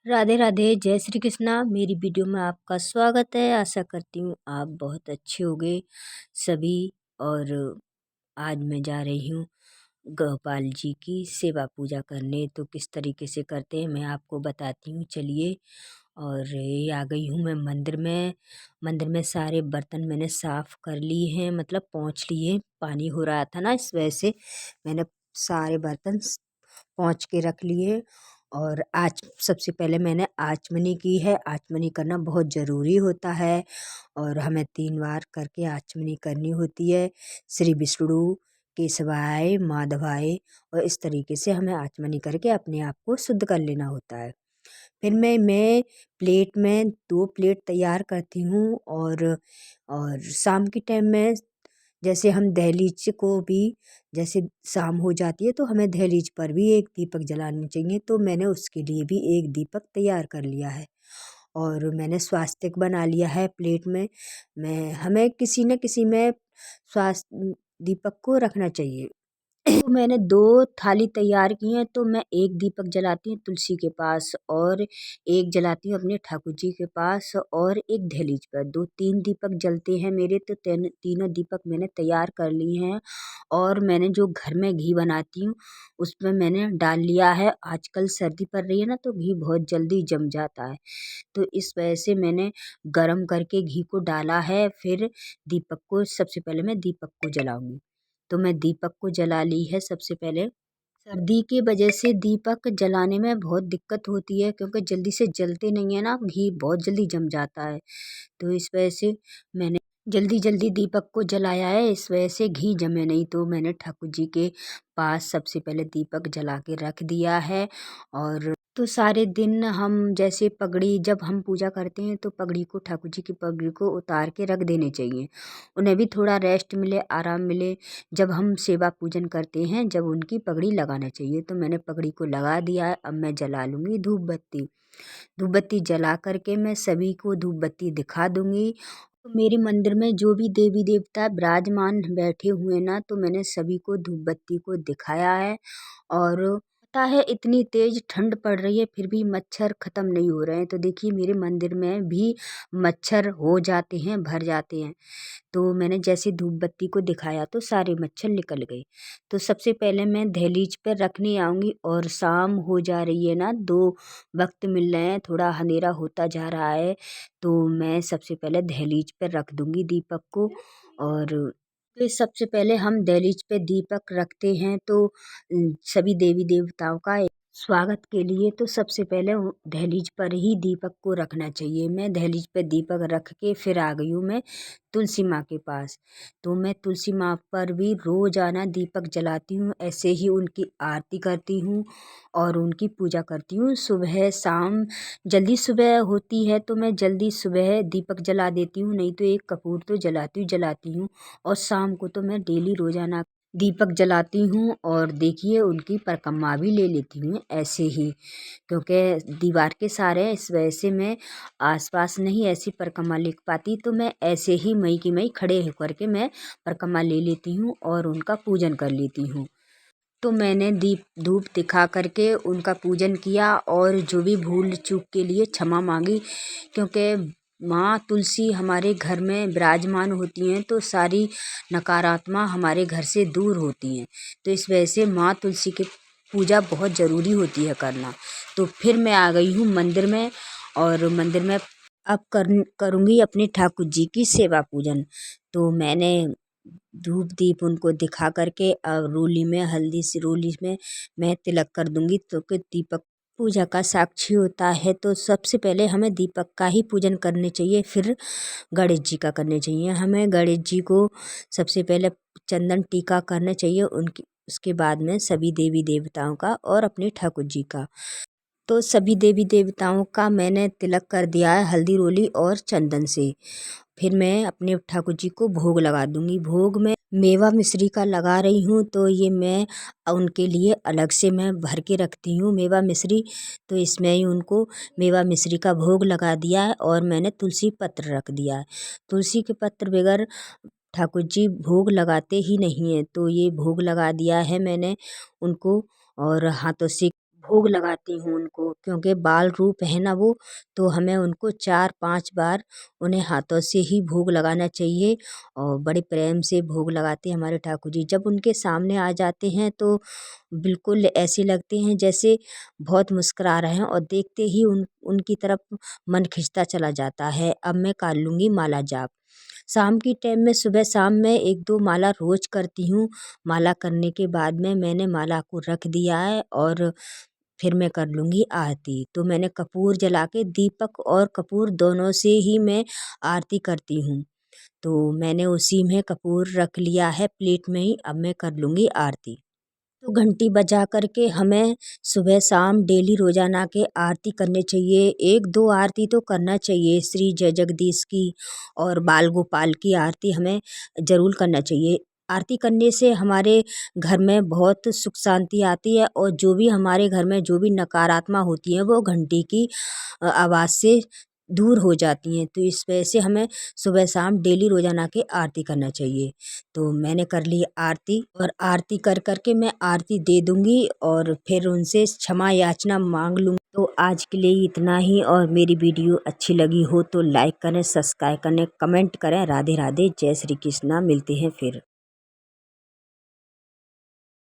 राधे राधे, जय श्री कृष्णा। मेरी वीडियो में आपका स्वागत है। आशा करती हूँ आप बहुत अच्छे होंगे सभी। और आज मैं जा रही हूँ गोपाल जी की सेवा पूजा करने। तो किस तरीके से करते हैं मैं आपको बताती हूँ, चलिए। और ये आ गई हूँ मैं मंदिर में सारे बर्तन मैंने साफ कर लिए हैं, मतलब पोंछ लिए। पानी हो रहा था ना, इस वजह से मैंने सारे बर्तन पोंछ के रख लिए। और आज सबसे पहले मैंने आचमनी की है। आचमनी करना बहुत ज़रूरी होता है और हमें 3 बार करके आचमनी करनी होती है। श्री विष्णु केशवाय माधवाय, और इस तरीके से हमें आचमनी करके अपने आप को शुद्ध कर लेना होता है। फिर मैं प्लेट में 2 प्लेट तैयार करती हूँ। और शाम के टाइम में जैसे हम दहलीज को भी, जैसे शाम हो जाती है तो हमें दहलीज पर भी एक दीपक जलाने चाहिए, तो मैंने उसके लिए भी एक दीपक तैयार कर लिया है। और मैंने स्वास्तिक बना लिया है प्लेट में। मैं हमें किसी न किसी में दीपक को रखना चाहिए। तो मैंने 2 थाली तैयार की हैं। तो मैं एक दीपक जलाती हूँ तुलसी के पास, और एक जलाती हूँ अपने ठाकुर जी के पास, और एक दहलीज पर। 2-3 दीपक जलते हैं मेरे। तो तीनों दीपक मैंने तैयार कर लिए हैं। और मैंने जो घर में घी बनाती हूँ उसमें मैंने डाल लिया है। आजकल सर्दी पड़ रही है ना, तो घी बहुत जल्दी जम जाता है, तो इस वजह से मैंने गरम करके घी को डाला है। फिर दीपक को, सबसे पहले मैं दीपक को जलाऊंगी। तो मैं दीपक को जला ली है सबसे पहले। सर्दी की वजह से दीपक जलाने में बहुत दिक्कत होती है, क्योंकि जल्दी से जलते नहीं है ना, घी बहुत जल्दी जम जाता है। तो इस वजह से मैंने जल्दी जल्दी दीपक को जलाया है, इस वजह से घी जमे नहीं। तो मैंने ठाकुर जी के पास सबसे पहले दीपक जला के रख दिया है। और तो सारे दिन हम जैसे पगड़ी, जब हम पूजा करते हैं तो पगड़ी को, ठाकुर जी की पगड़ी को उतार के रख देने चाहिए। उन्हें भी थोड़ा रेस्ट मिले, आराम मिले। जब हम सेवा पूजन करते हैं, जब उनकी पगड़ी लगाना चाहिए। तो मैंने पगड़ी को लगा दिया है। अब मैं जला लूँगी धूप बत्ती। धूप बत्ती जला करके मैं सभी को धूप बत्ती दिखा दूँगी। तो मेरे मंदिर में जो भी देवी देवता विराजमान बैठे हुए ना, तो मैंने सभी को धूप बत्ती को दिखाया है। और पता है इतनी तेज ठंड पड़ रही है, फिर भी मच्छर ख़त्म नहीं हो रहे हैं। तो देखिए मेरे मंदिर में भी मच्छर हो जाते हैं, भर जाते हैं। तो मैंने जैसे धूप बत्ती को दिखाया तो सारे मच्छर निकल गए। तो सबसे पहले मैं दहलीज पर रखने आऊँगी। और शाम हो जा रही है ना, 2 वक्त मिल रहे हैं, थोड़ा अंधेरा होता जा रहा है। तो मैं सबसे पहले दहलीज पर रख दूँगी दीपक को। और फिर सबसे पहले हम दहलीज पे दीपक रखते हैं, तो सभी देवी देवताओं का स्वागत के लिए तो सबसे पहले दहलीज पर ही दीपक को रखना चाहिए। मैं दहलीज पे दीपक रख के फिर आ गई हूँ मैं तुलसी माँ के पास। तो मैं तुलसी माँ पर भी रोज़ाना दीपक जलाती हूँ, ऐसे ही उनकी आरती करती हूँ और उनकी पूजा करती हूँ सुबह शाम। जल्दी सुबह होती है तो मैं जल्दी सुबह दीपक जला देती हूँ, नहीं तो एक कपूर तो जलाती हूँ। और शाम को तो मैं डेली रोज़ाना दीपक जलाती हूँ। और देखिए उनकी परिक्रमा भी ले लेती हूँ ऐसे ही, क्योंकि दीवार के सारे हैं, इस वजह से मैं आसपास नहीं ऐसी परिक्रमा लिख पाती। तो मैं ऐसे ही मई की मई खड़े होकर के मैं परिक्रमा ले लेती हूँ और उनका पूजन कर लेती हूँ। तो मैंने दीप धूप दिखा करके उनका पूजन किया, और जो भी भूल चूक के लिए क्षमा मांगी, क्योंकि माँ तुलसी हमारे घर में विराजमान होती हैं तो सारी नकारात्मा हमारे घर से दूर होती हैं। तो इस वजह से माँ तुलसी की पूजा बहुत ज़रूरी होती है करना। तो फिर मैं आ गई हूँ मंदिर में, और मंदिर में अब करूँगी अपने ठाकुर जी की सेवा पूजन। तो मैंने धूप दीप उनको दिखा करके रोली में, हल्दी सी रोली में मैं तिलक कर दूंगी, तो कि दीपक पूजा का साक्षी होता है। तो सबसे पहले हमें दीपक का ही पूजन करने चाहिए, फिर गणेश जी का करने चाहिए। हमें गणेश जी को सबसे पहले चंदन टीका करना चाहिए, उनकी उसके बाद में सभी देवी देवताओं का और अपने ठाकुर जी का। तो सभी देवी देवताओं का मैंने तिलक कर दिया है हल्दी रोली और चंदन से। फिर मैं अपने ठाकुर जी को भोग लगा दूंगी। भोग में मेवा मिश्री का लगा रही हूँ, तो ये मैं उनके लिए अलग से मैं भर के रखती हूँ मेवा मिश्री। तो इसमें ही उनको मेवा मिश्री का भोग लगा दिया है, और मैंने तुलसी पत्र रख दिया है। तुलसी के पत्र बगैर ठाकुर जी भोग लगाते ही नहीं हैं, तो ये भोग लगा दिया है मैंने उनको। और हाथों से भोग लगाती हूँ उनको, क्योंकि बाल रूप है ना वो, तो हमें उनको 4-5 बार उन्हें हाथों से ही भोग लगाना चाहिए और बड़े प्रेम से भोग लगाते हैं हमारे ठाकुर जी। जब उनके सामने आ जाते हैं तो बिल्कुल ऐसे लगते हैं जैसे बहुत मुस्कुरा रहे हैं और देखते ही उनकी तरफ मन खिंचता चला जाता है। अब मैं कर लूँगी माला जाप। शाम की टाइम में, सुबह शाम में 1-2 माला रोज़ करती हूँ। माला करने के बाद में मैंने माला को रख दिया है और फिर मैं कर लूँगी आरती। तो मैंने कपूर जला के, दीपक और कपूर दोनों से ही मैं आरती करती हूँ। तो मैंने उसी में कपूर रख लिया है प्लेट में ही, अब मैं कर लूँगी आरती। तो घंटी बजा कर के हमें सुबह शाम डेली रोजाना के आरती करने चाहिए। 1-2 आरती तो करना चाहिए। श्री जय जगदीश की और बाल गोपाल की आरती हमें ज़रूर करना चाहिए। आरती करने से हमारे घर में बहुत सुख शांति आती है और जो भी हमारे घर में जो भी नकारात्मक होती है वो घंटी की आवाज़ से दूर हो जाती हैं। तो इस वजह से हमें सुबह शाम डेली रोजाना के आरती करना चाहिए। तो मैंने कर ली आरती और आरती कर के मैं आरती दे दूँगी और फिर उनसे क्षमा याचना मांग लूँगी। तो आज के लिए इतना ही, और मेरी वीडियो अच्छी लगी हो तो लाइक करें, सब्सक्राइब करें, कमेंट करें। राधे राधे, जय श्री कृष्णा। मिलते हैं फिर।